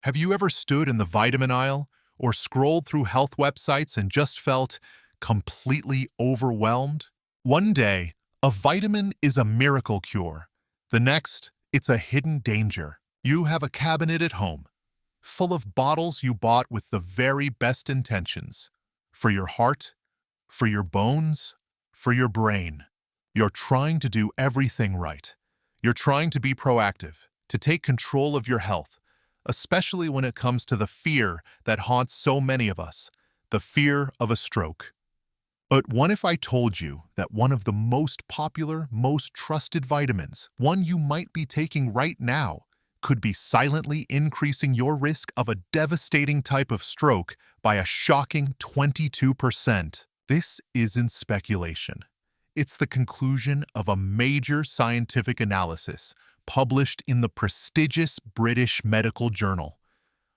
Have you ever stood in the vitamin aisle or scrolled through health websites and just felt completely overwhelmed? One day, a vitamin is a miracle cure. The next, it's a hidden danger. You have a cabinet at home, full of bottles you bought with the very best intentions. For your heart, for your bones, for your brain. You're trying to do everything right. You're trying to be proactive, to take control of your health, especially when it comes to the fear that haunts so many of us, the fear of a stroke. But what if I told you that one of the most popular, most trusted vitamins, one you might be taking right now, could be silently increasing your risk of a devastating type of stroke by a shocking 22%? This isn't speculation. It's the conclusion of a major scientific analysis published in the prestigious British Medical Journal,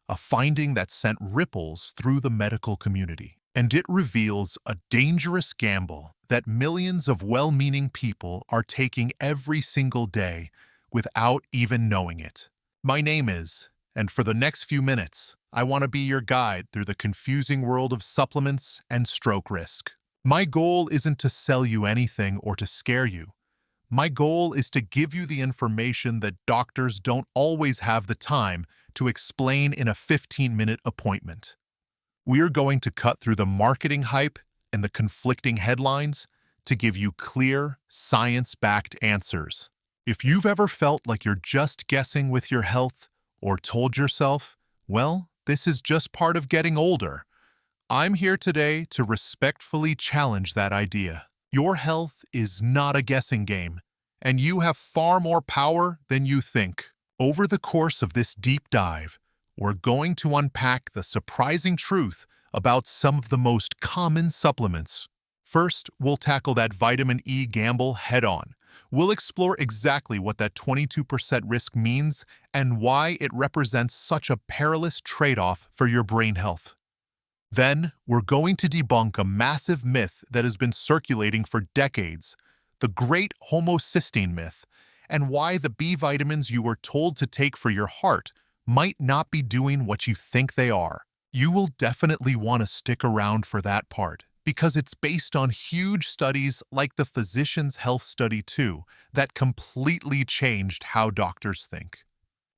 a finding that sent ripples through the medical community. And it reveals a dangerous gamble that millions of well-meaning people are taking every single day without even knowing it. My name is, and for the next few minutes, I want to be your guide through the confusing world of supplements and stroke risk. My goal isn't to sell you anything or to scare you. My goal is to give you the information that doctors don't always have the time to explain in a 15-minute appointment. We're going to cut through the marketing hype and the conflicting headlines to give you clear, science-backed answers. If you've ever felt like you're just guessing with your health or told yourself, well, this is just part of getting older, I'm here today to respectfully challenge that idea. Your health is not a guessing game, and you have far more power than you think. Over the course of this deep dive, we're going to unpack the surprising truth about some of the most common supplements. First, we'll tackle that vitamin E gamble head-on. We'll explore exactly what that 22% risk means and why it represents such a perilous trade-off for your brain health. Then, we're going to debunk a massive myth that has been circulating for decades, the great homocysteine myth, and why the B vitamins you were told to take for your heart might not be doing what you think they are. You will definitely want to stick around for that part, because it's based on huge studies like the Physicians' Health Study 2 that completely changed how doctors think.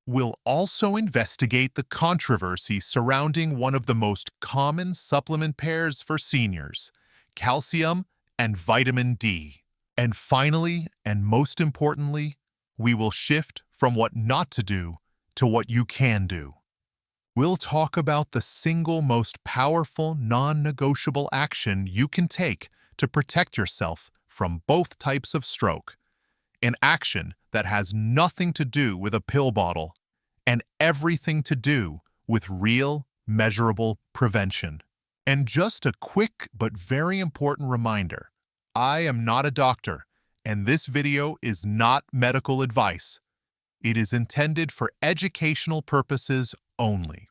We'll also investigate the controversy surrounding one of the most common supplement pairs for seniors, calcium and vitamin D. And finally, and most importantly, we will shift from what not to do to what you can do. We'll talk about the single most powerful non-negotiable action you can take to protect yourself from both types of stroke, an action that has nothing to do with a pill bottle and everything to do with real, measurable prevention. And just a quick but very important reminder, I am not a doctor, and this video is not medical advice. It is intended for educational purposes only.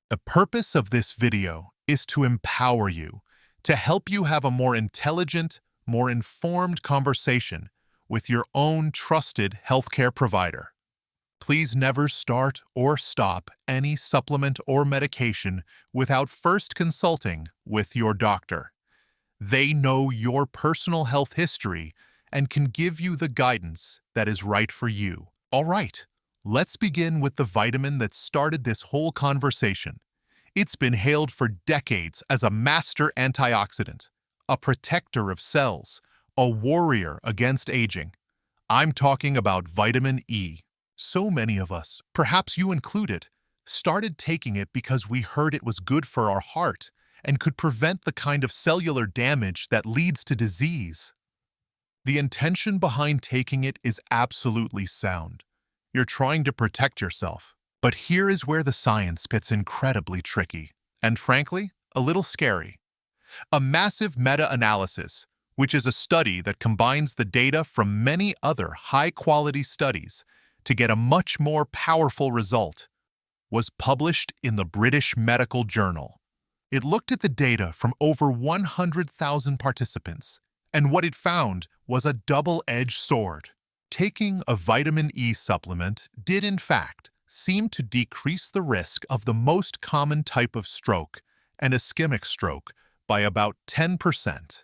The purpose of this video is to empower you, to help you have a more intelligent, more informed conversation with your own trusted healthcare provider. Please never start or stop any supplement or medication without first consulting with your doctor. They know your personal health history and can give you the guidance that is right for you. All right, let's begin with the vitamin that started this whole conversation. It's been hailed for decades as a master antioxidant, a protector of cells, a warrior against aging. I'm talking about vitamin E. So many of us, perhaps you included, started taking it because we heard it was good for our heart and could prevent the kind of cellular damage that leads to disease. The intention behind taking it is absolutely sound. You're trying to protect yourself. But here is where the science gets incredibly tricky, and frankly, a little scary. A massive meta-analysis, which is a study that combines the data from many other high-quality studies to get a much more powerful result, was published in the British Medical Journal. It looked at the data from over 100,000 participants, and what it found was a double-edged sword. Taking a vitamin E supplement did, in fact, seem to decrease the risk of the most common type of stroke, an ischemic stroke, by about 10%.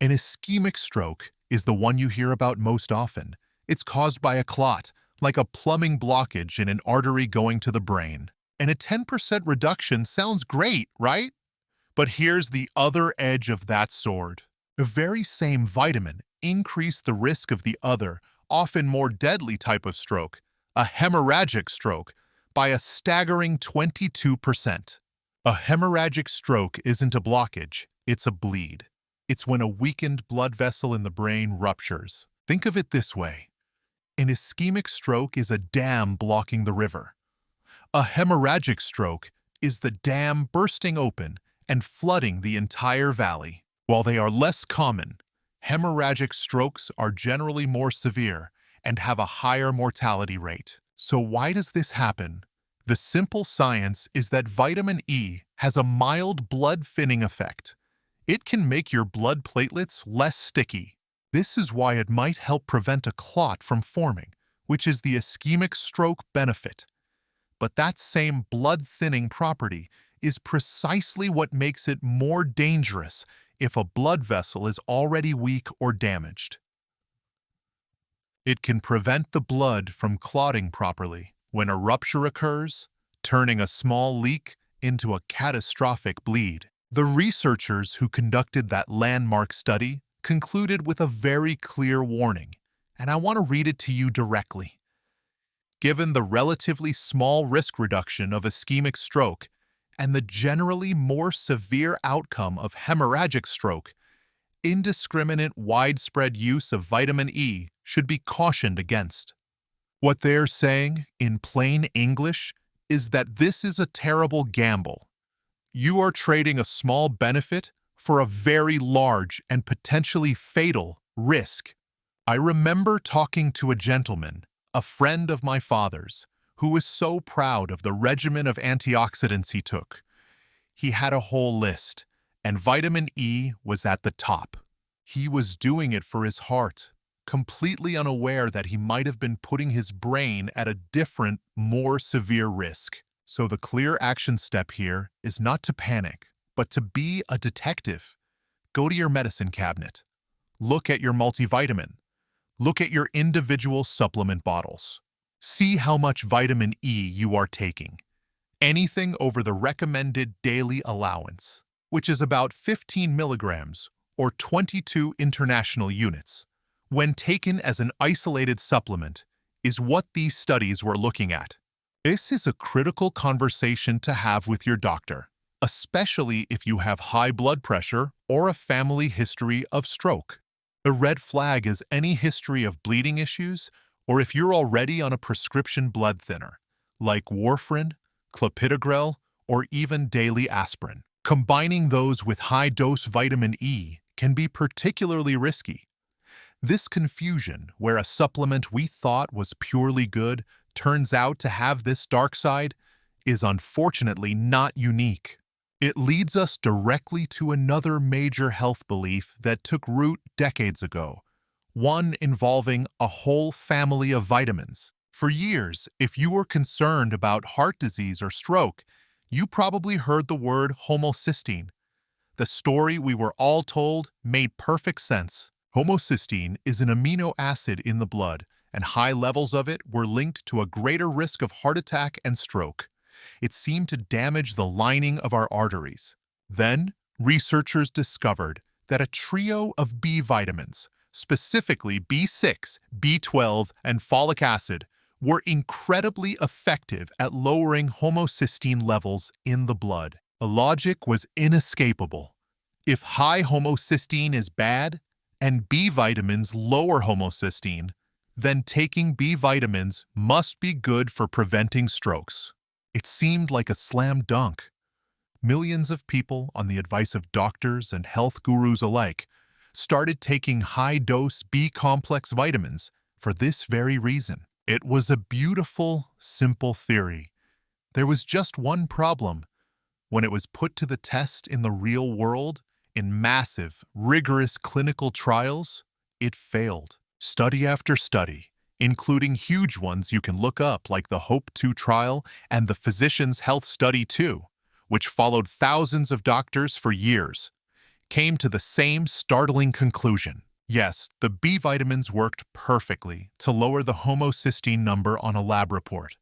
An ischemic stroke is the one you hear about most often. It's caused by a clot, like a plumbing blockage in an artery going to the brain. And a 10% reduction sounds great, right? But here's the other edge of that sword. The very same vitamin increased the risk of the other, often more deadly type of stroke, a hemorrhagic stroke, by a staggering 22%. A hemorrhagic stroke isn't a blockage, it's a bleed. It's when a weakened blood vessel in the brain ruptures. Think of it this way. An ischemic stroke is a dam blocking the river. A hemorrhagic stroke is the dam bursting open and flooding the entire valley. While they are less common, hemorrhagic strokes are generally more severe and have a higher mortality rate. So why does this happen? The simple science is that vitamin E has a mild blood thinning effect. It can make your blood platelets less sticky. This is why it might help prevent a clot from forming, which is the ischemic stroke benefit. But that same blood-thinning property is precisely what makes it more dangerous if a blood vessel is already weak or damaged. It can prevent the blood from clotting properly when a rupture occurs, turning a small leak into a catastrophic bleed. The researchers who conducted that landmark study concluded with a very clear warning, and I want to read it to you directly. Given the relatively small risk reduction of ischemic stroke and the generally more severe outcome of hemorrhagic stroke, indiscriminate widespread use of vitamin E should be cautioned against. What they're saying, in plain English, is that this is a terrible gamble. You are trading a small benefit for a very large and potentially fatal risk. I remember talking to a gentleman, a friend of my father's, who was so proud of the regimen of antioxidants he took. He had a whole list, and vitamin E was at the top. He was doing it for his heart, completely unaware that he might have been putting his brain at a different, more severe risk. So the clear action step here is not to panic, but to be a detective. Go to your medicine cabinet. Look at your multivitamin. Look at your individual supplement bottles. See how much vitamin E you are taking. Anything over the recommended daily allowance, which is about 15 milligrams or 22 international units, when taken as an isolated supplement, is what these studies were looking at. This is a critical conversation to have with your doctor, especially if you have high blood pressure or a family history of stroke. A red flag is any history of bleeding issues, or if you're already on a prescription blood thinner, like warfarin, clopidogrel, or even daily aspirin. Combining those with high-dose vitamin E can be particularly risky. This confusion, where a supplement we thought was purely good turns out to have this dark side, is unfortunately not unique. It leads us directly to another major health belief that took root decades ago, one involving a whole family of vitamins. For years, if you were concerned about heart disease or stroke, you probably heard the word homocysteine. The story we were all told made perfect sense. Homocysteine is an amino acid in the blood, and high levels of it were linked to a greater risk of heart attack and stroke. It seemed to damage the lining of our arteries. Then, researchers discovered that a trio of B vitamins, specifically B6, B12, and folic acid, were incredibly effective at lowering homocysteine levels in the blood. The logic was inescapable. If high homocysteine is bad, and B vitamins lower homocysteine, then taking B vitamins must be good for preventing strokes. It seemed like a slam dunk. Millions of people, on the advice of doctors and health gurus alike, started taking high-dose B-complex vitamins for this very reason. It was a beautiful, simple theory. There was just one problem. When it was put to the test in the real world, in massive, rigorous clinical trials, it failed. Study after study, including huge ones you can look up like the HOPE-2 trial and the Physicians' Health Study 2, which followed thousands of doctors for years, came to the same startling conclusion. Yes, the B vitamins worked perfectly to lower the homocysteine number on a lab report,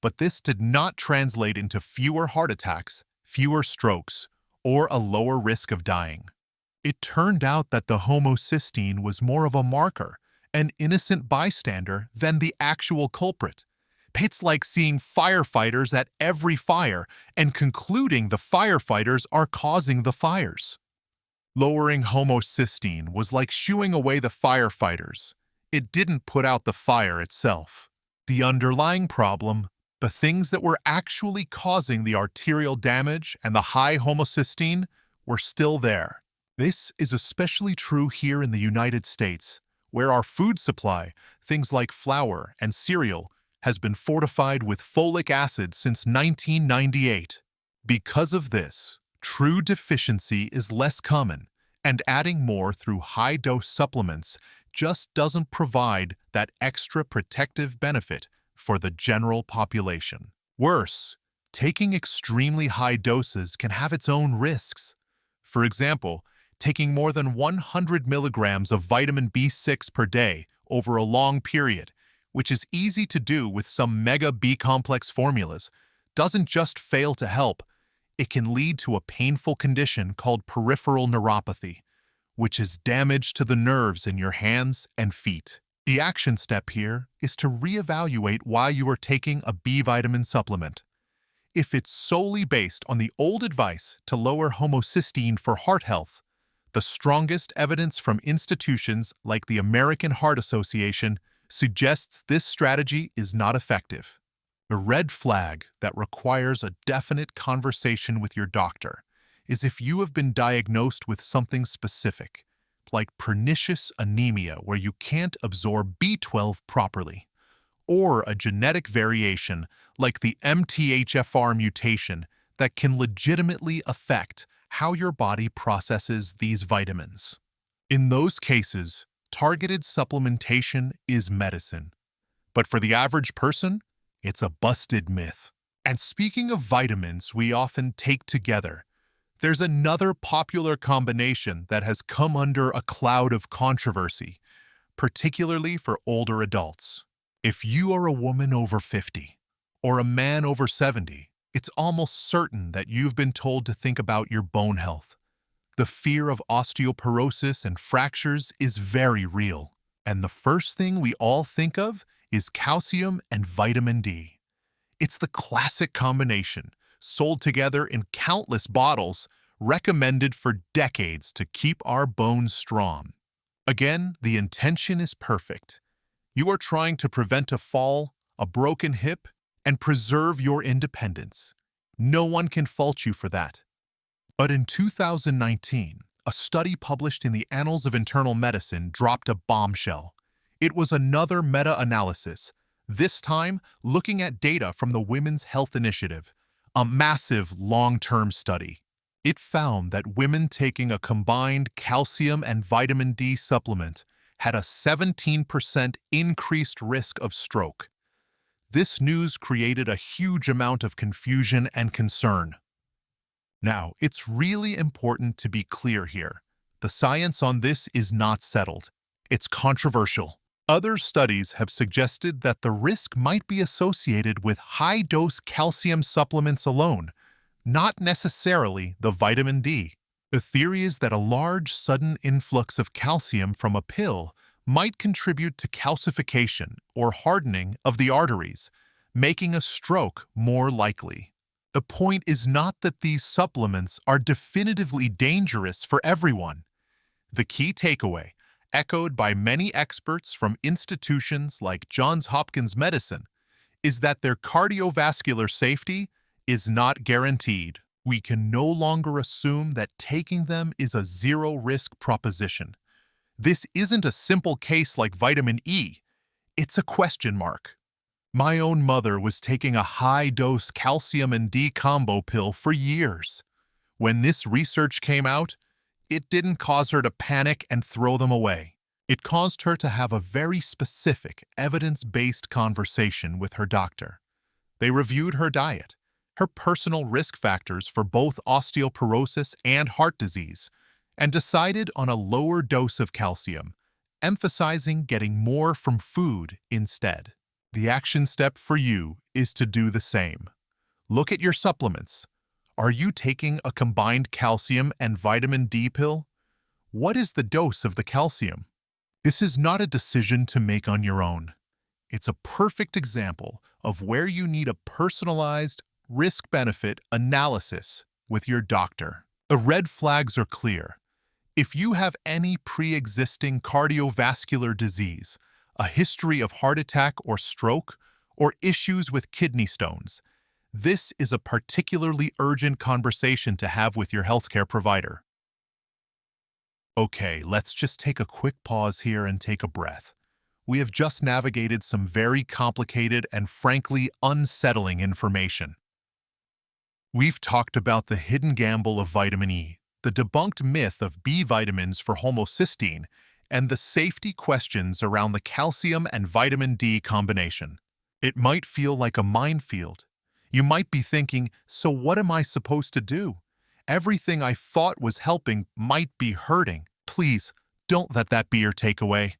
but this did not translate into fewer heart attacks, fewer strokes, or a lower risk of dying. It turned out that the homocysteine was more of a marker, an innocent bystander, than the actual culprit. It's like seeing firefighters at every fire and concluding the firefighters are causing the fires. Lowering homocysteine was like shooing away the firefighters. It didn't put out the fire itself. The underlying problem, the things that were actually causing the arterial damage and the high homocysteine, were still there. This is especially true here in the United States, where our food supply, things like flour and cereal, has been fortified with folic acid since 1998. Because of this, true deficiency is less common, and adding more through high-dose supplements just doesn't provide that extra protective benefit for the general population. Worse, taking extremely high doses can have its own risks. For example, taking more than 100 milligrams of vitamin B6 per day over a long period, which is easy to do with some mega B-complex formulas, doesn't just fail to help, it can lead to a painful condition called peripheral neuropathy, which is damage to the nerves in your hands and feet. The action step here is to reevaluate why you are taking a B vitamin supplement. If it's solely based on the old advice to lower homocysteine for heart health, the strongest evidence from institutions like the American Heart Association suggests this strategy is not effective. The red flag that requires a definite conversation with your doctor is if you have been diagnosed with something specific, like pernicious anemia where you can't absorb B12 properly, or a genetic variation like the MTHFR mutation that can legitimately affect how your body processes these vitamins. In those cases, targeted supplementation is medicine. But for the average person, it's a busted myth. And speaking of vitamins we often take together, there's another popular combination that has come under a cloud of controversy, particularly for older adults. If you are a woman over 50 or a man over 70, it's almost certain that you've been told to think about your bone health. The fear of osteoporosis and fractures is very real, and the first thing we all think of is calcium and vitamin D. It's the classic combination, sold together in countless bottles, recommended for decades to keep our bones strong. Again, the intention is perfect. You are trying to prevent a fall, a broken hip, and preserve your independence. No one can fault you for that. But in 2019, a study published in the Annals of Internal Medicine dropped a bombshell. It was another meta-analysis, this time looking at data from the Women's Health Initiative, a massive long-term study. It found that women taking a combined calcium and vitamin D supplement had a 17% increased risk of stroke. This news created a huge amount of confusion and concern. Now, it's really important to be clear here. The science on this is not settled. It's controversial. Other studies have suggested that the risk might be associated with high-dose calcium supplements alone, not necessarily the vitamin D. The theory is that a large, sudden influx of calcium from a pill might contribute to calcification or hardening of the arteries, making a stroke more likely. The point is not that these supplements are definitively dangerous for everyone. The key takeaway, echoed by many experts from institutions like Johns Hopkins Medicine, is that their cardiovascular safety is not guaranteed. We can no longer assume that taking them is a zero-risk proposition. This isn't a simple case like vitamin E. It's a question mark. My own mother was taking a high-dose calcium and D combo pill for years. When this research came out, it didn't cause her to panic and throw them away. It caused her to have a very specific, evidence-based conversation with her doctor. They reviewed her diet, her personal risk factors for both osteoporosis and heart disease, and decided on a lower dose of calcium, emphasizing getting more from food instead. The action step for you is to do the same. Look at your supplements. Are you taking a combined calcium and vitamin D pill? What is the dose of the calcium? This is not a decision to make on your own. It's a perfect example of where you need a personalized risk-benefit analysis with your doctor. The red flags are clear. If you have any pre-existing cardiovascular disease, a history of heart attack or stroke, or issues with kidney stones, this is a particularly urgent conversation to have with your healthcare provider. Okay, let's just take a quick pause here and take a breath. We have just navigated some very complicated and frankly unsettling information. We've talked about the hidden gamble of vitamin E, the debunked myth of B vitamins for homocysteine, and the safety questions around the calcium and vitamin D combination. It might feel like a minefield. You might be thinking, so what am I supposed to do? Everything I thought was helping might be hurting. Please, don't let that be your takeaway.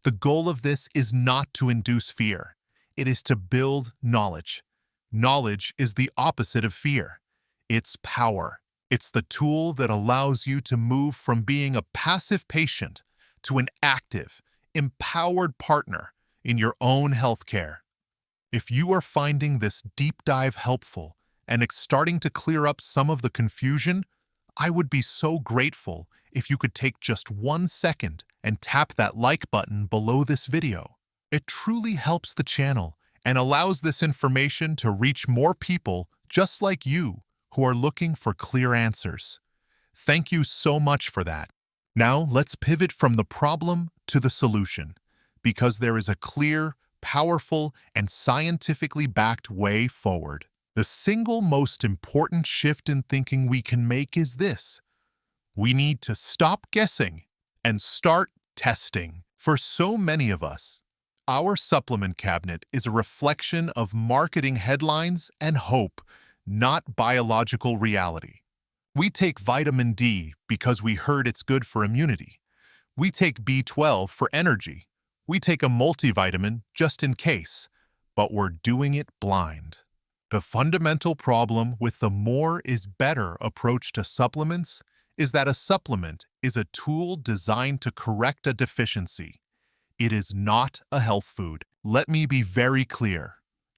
The goal of this is not to induce fear. It is to build knowledge. Knowledge is the opposite of fear. It's power. It's the tool that allows you to move from being a passive patient to an active, empowered partner in your own healthcare. If you are finding this deep dive helpful and it's starting to clear up some of the confusion, I would be so grateful if you could take just 1 second and tap that like button below this video. It truly helps the channel and allows this information to reach more people just like you who are looking for clear answers. Thank you so much for that. Now let's pivot from the problem to the solution, because there is a clear, powerful, and scientifically backed way forward. The single most important shift in thinking we can make is this. We need to stop guessing and start testing. For so many of us, our supplement cabinet is a reflection of marketing headlines and hope, not biological reality. We take vitamin D because we heard it's good for immunity. We take B12 for energy. We take a multivitamin just in case, but we're doing it blind. The fundamental problem with the more is better approach to supplements is that a supplement is a tool designed to correct a deficiency. It is not a health food. Let me be very clear.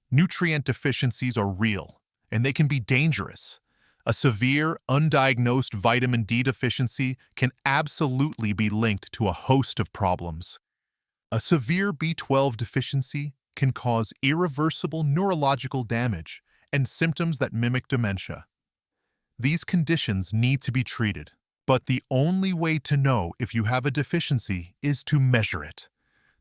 Nutrient deficiencies are real, and they can be dangerous. A severe, undiagnosed vitamin D deficiency can absolutely be linked to a host of problems. A severe B12 deficiency can cause irreversible neurological damage and symptoms that mimic dementia. These conditions need to be treated, but the only way to know if you have a deficiency is to measure it.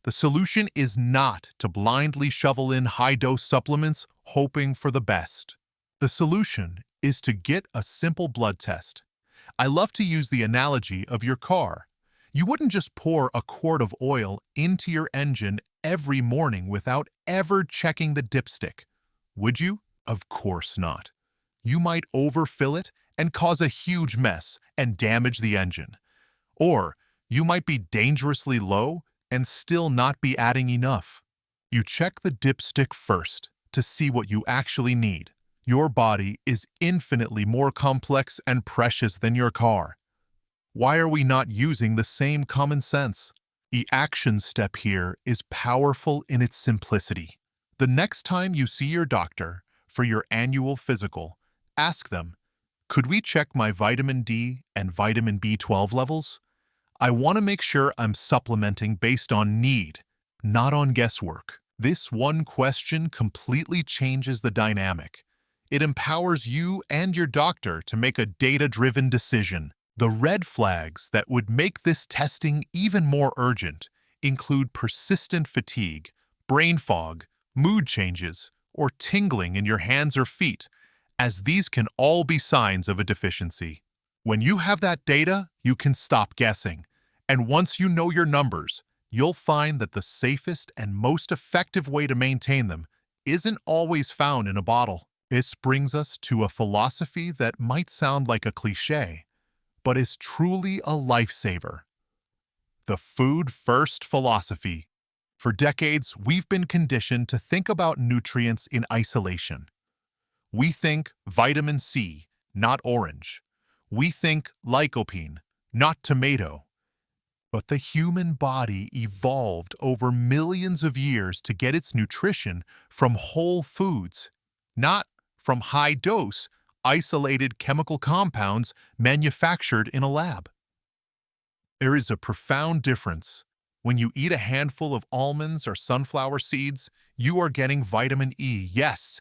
The solution is not to blindly shovel in high-dose supplements hoping for the best. The solution is to get a simple blood test. I love to use the analogy of your car. You wouldn't just pour a quart of oil into your engine every morning without ever checking the dipstick, would you? Of course not. You might overfill it and cause a huge mess and damage the engine. Or you might be dangerously low and still not be adding enough. You check the dipstick first to see what you actually need. Your body is infinitely more complex and precious than your car. Why are we not using the same common sense? The action step here is powerful in its simplicity. The next time you see your doctor for your annual physical, ask them, could we check my vitamin D and vitamin B12 levels? I want to make sure I'm supplementing based on need, not on guesswork. This one question completely changes the dynamic. It empowers you and your doctor to make a data-driven decision. The red flags that would make this testing even more urgent include persistent fatigue, brain fog, mood changes, or tingling in your hands or feet, as these can all be signs of a deficiency. When you have that data, you can stop guessing. And once you know your numbers, you'll find that the safest and most effective way to maintain them isn't always found in a bottle. This brings us to a philosophy that might sound like a cliche, but is truly a lifesaver: the food-first philosophy. For decades, we've been conditioned to think about nutrients in isolation. We think vitamin C, not orange. We think lycopene, not tomato. But the human body evolved over millions of years to get its nutrition from whole foods, not from high-dose, isolated chemical compounds manufactured in a lab. There is a profound difference. When you eat a handful of almonds or sunflower seeds, you are getting vitamin E, yes,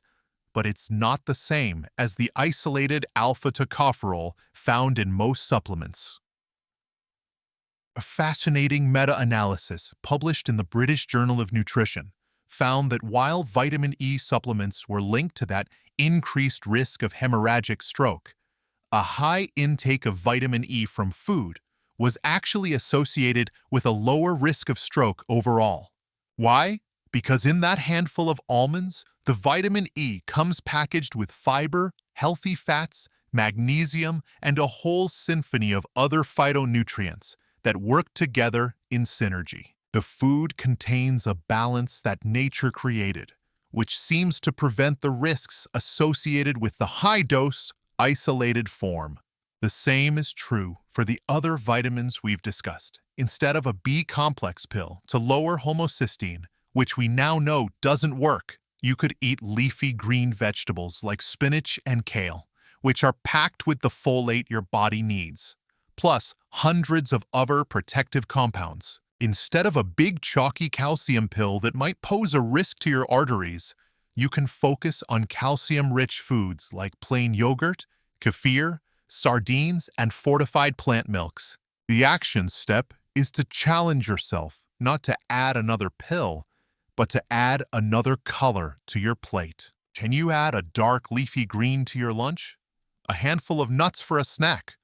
but it's not the same as the isolated alpha-tocopherol found in most supplements. A fascinating meta-analysis published in the British Journal of Nutrition found that while vitamin E supplements were linked to that increased risk of hemorrhagic stroke, a high intake of vitamin E from food was actually associated with a lower risk of stroke overall. Why? Because in that handful of almonds, the vitamin E comes packaged with fiber, healthy fats, magnesium, and a whole symphony of other phytonutrients that work together in synergy. The food contains a balance that nature created, which seems to prevent the risks associated with the high-dose, isolated form. The same is true for the other vitamins we've discussed. Instead of a B-complex pill to lower homocysteine, which we now know doesn't work, you could eat leafy green vegetables like spinach and kale, which are packed with the folate your body needs, plus hundreds of other protective compounds. Instead of a big chalky calcium pill that might pose a risk to your arteries, you can focus on calcium-rich foods like plain yogurt, kefir, sardines, and fortified plant milks. The action step is to challenge yourself, not to add another pill, but to add another color to your plate. Can you add a dark leafy green to your lunch? A handful of nuts for a snack?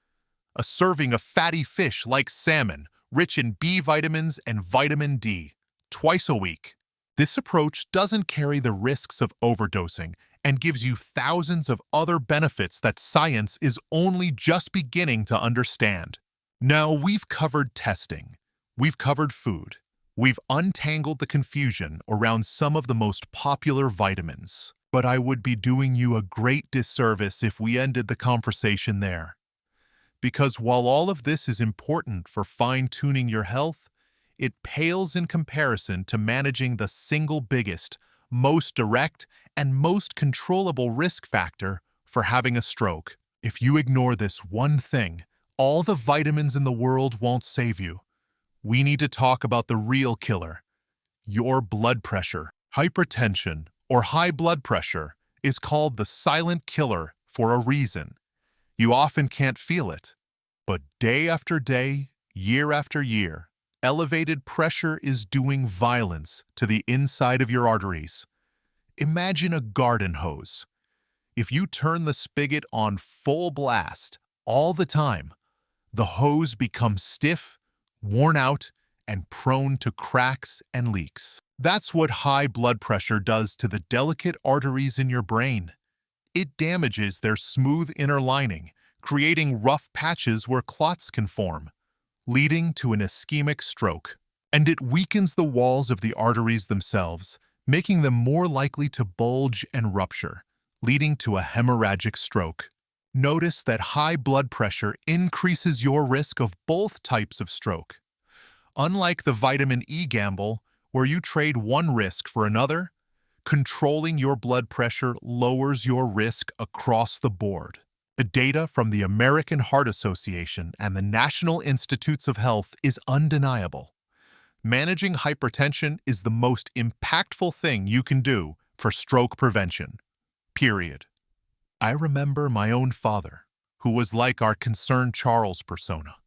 A serving of fatty fish like salmon, rich in B vitamins and vitamin D, twice a week? This approach doesn't carry the risks of overdosing and gives you thousands of other benefits that science is only just beginning to understand. Now, we've covered testing, we've covered food, we've untangled the confusion around some of the most popular vitamins. But I would be doing you a great disservice if we ended the conversation there. Because while all of this is important for fine-tuning your health, it pales in comparison to managing the single biggest, most direct, and most controllable risk factor for having a stroke. If you ignore this one thing, all the vitamins in the world won't save you. We need to talk about the real killer: your blood pressure. Hypertension, or high blood pressure, is called the silent killer for a reason. You often can't feel it, but day after day, year after year, elevated pressure is doing violence to the inside of your arteries. Imagine a garden hose. If you turn the spigot on full blast all the time, the hose becomes stiff, worn out, and prone to cracks and leaks. That's what high blood pressure does to the delicate arteries in your brain. It damages their smooth inner lining, creating rough patches where clots can form, leading to an ischemic stroke. And it weakens the walls of the arteries themselves, making them more likely to bulge and rupture, leading to a hemorrhagic stroke. Notice that high blood pressure increases your risk of both types of stroke. Unlike the vitamin E gamble, where you trade one risk for another, controlling your blood pressure lowers your risk across the board. The data from the American Heart Association and the National Institutes of Health is undeniable. Managing hypertension is the most impactful thing you can do for stroke prevention. Period. I remember my own father, who was like our concerned Charles persona.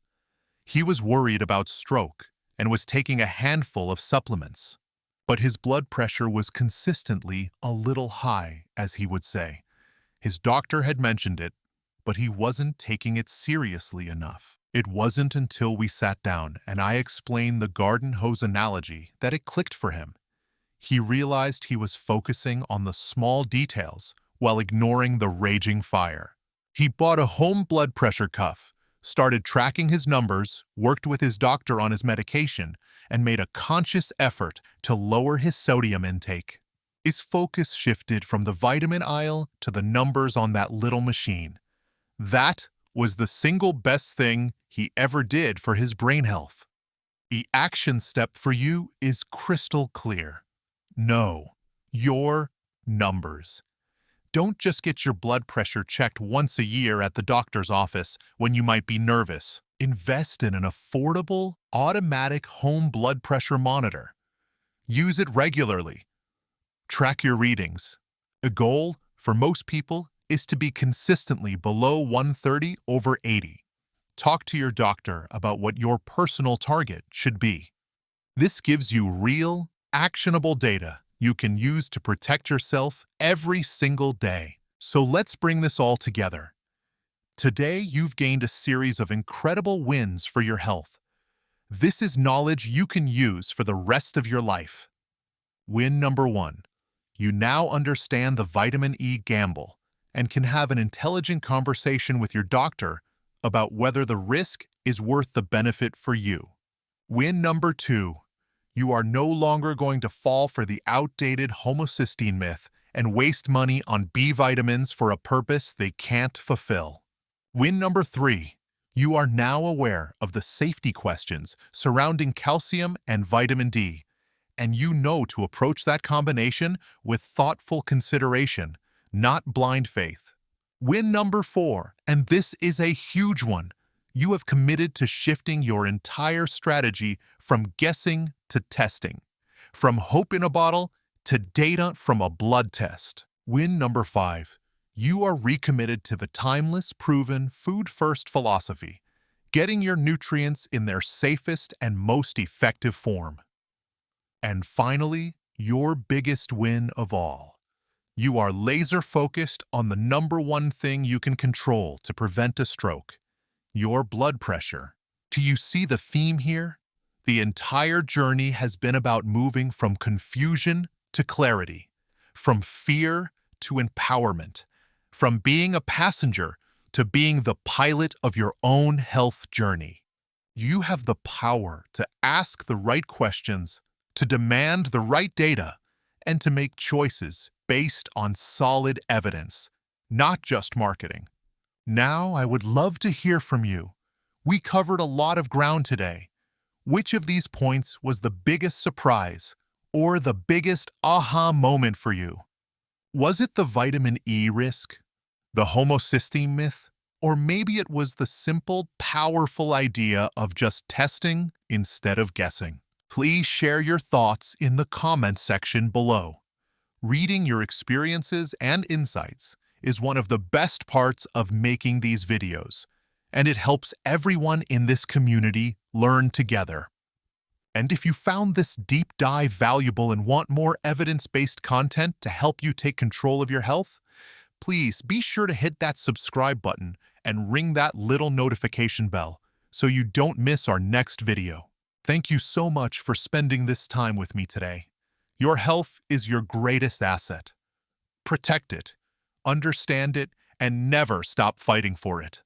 He was worried about stroke and was taking a handful of supplements. But his blood pressure was consistently a little high, as he would say. His doctor had mentioned it, but he wasn't taking it seriously enough. It wasn't until we sat down and I explained the garden hose analogy that it clicked for him. He realized he was focusing on the small details while ignoring the raging fire. He bought a home blood pressure cuff, started tracking his numbers, worked with his doctor on his medication, and made a conscious effort to lower his sodium intake. His focus shifted from the vitamin aisle to the numbers on that little machine. That was the single best thing he ever did for his brain health. The action step for you is crystal clear. Know your numbers. Don't just get your blood pressure checked once a year at the doctor's office when you might be nervous. Invest in an affordable, automatic home blood pressure monitor. Use it regularly. Track your readings. A goal for most people is to be consistently below 130/80. Talk to your doctor about what your personal target should be. This gives you real, actionable data you can use to protect yourself every single day. So let's bring this all together. Today, you've gained a series of incredible wins for your health. This is knowledge you can use for the rest of your life. Win number 1. You now understand the vitamin E gamble and can have an intelligent conversation with your doctor about whether the risk is worth the benefit for you. Win number 2. You are no longer going to fall for the outdated homocysteine myth and waste money on B vitamins for a purpose they can't fulfill. Win number 3. You are now aware of the safety questions surrounding calcium and vitamin D, and you know to approach that combination with thoughtful consideration, not blind faith. Win number 4, and this is a huge one. You have committed to shifting your entire strategy from guessing to testing, from hope in a bottle to data from a blood test. Win number 5. You are recommitted to the timeless, proven food-first philosophy, getting your nutrients in their safest and most effective form. And finally, your biggest win of all. You are laser-focused on the number one thing you can control to prevent a stroke: your blood pressure. Do you see the theme here? The entire journey has been about moving from confusion to clarity, from fear to empowerment, from being a passenger to being the pilot of your own health journey. You have the power to ask the right questions, to demand the right data, and to make choices based on solid evidence, not just marketing. Now, I would love to hear from you. We covered a lot of ground today. Which of these points was the biggest surprise or the biggest aha moment for you? Was it the vitamin E risk, the homocysteine myth, or maybe it was the simple, powerful idea of just testing instead of guessing? Please share your thoughts in the comments section below. Reading your experiences and insights is one of the best parts of making these videos, and it helps everyone in this community learn together. And if you found this deep dive valuable and want more evidence-based content to help you take control of your health, please be sure to hit that subscribe button and ring that little notification bell so you don't miss our next video. Thank you so much for spending this time with me today. Your health is your greatest asset. Protect it, understand it, and never stop fighting for it.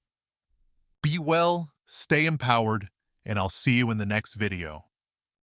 Be well, stay empowered, and I'll see you in the next video.